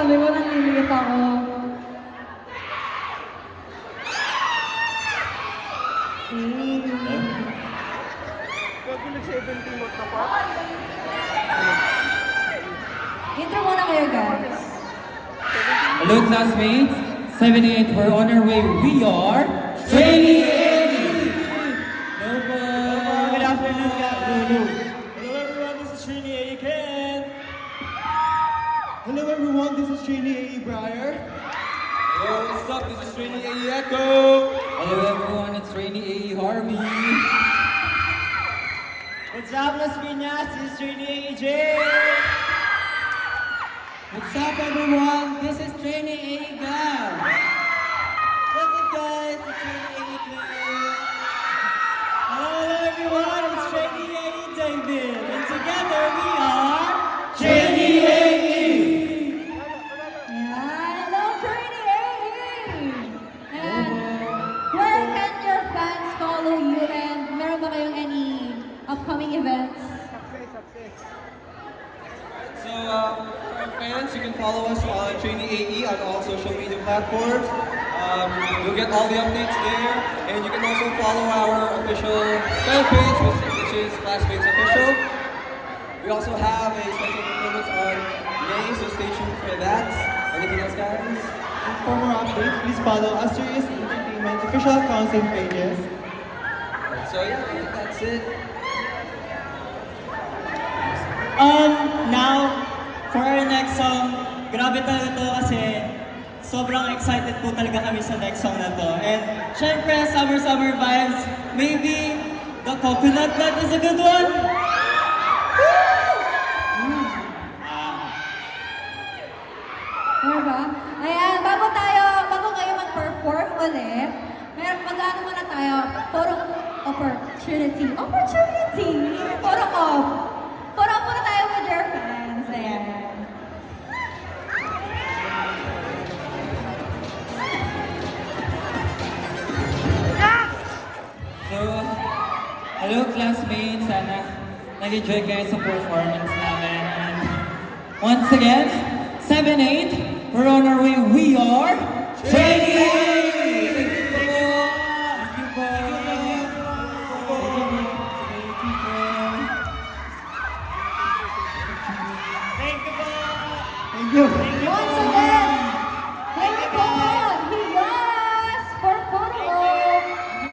sabi mo, nalilito ako. Intro muna kayo, guys. Hello, classmates. 78, we're on our way. We are Trainee Hello po. Good afternoon, Lulu. Hello everyone, this is Trainee A. Ken. Hello everyone, this is Trainee A. Briar. Hello, what's up? This is Trainee AE Echo. Hello, everyone. It's Trainee AE Harvey. What's up, Las Piñas? This is Trainee A. J. What's up, everyone? This is Trainee AE Gab. What's up, guys? It's Trainee A. Clay. Hello everyone, it's Trainee A. David. And together we are Trainee A. Ayan, hello, Trainee AE! And where can your fans follow you? And meron ba kayong any upcoming events? So, for our fans, you can follow us on Trainee AE on all social media platforms. You'll get all the updates there, and you can also follow our official fan page, which is Classmates Official. We also have a special performance on May, so stay tuned for that. Anything else, guys? For more updates, please follow Asterisk Entertainment official accounts and pages. So yeah, I think that's it. Now, for our next song, grabe talaga to kasi sobrang excited po talaga kami sa next song na to. And syempre, summer vibes, maybe the coconut nut is a good one? Ano ba? Ayan, bago kayo mag-perform ulit, mag-ano muna tayo, photo opportunity. Photo op. Photo op muna tayo with your fans. Ayan. So, hello, classmates. Sana nag-enjoy kayo sa performance namin. And once again, 7-8, we're on our way. We are Trainee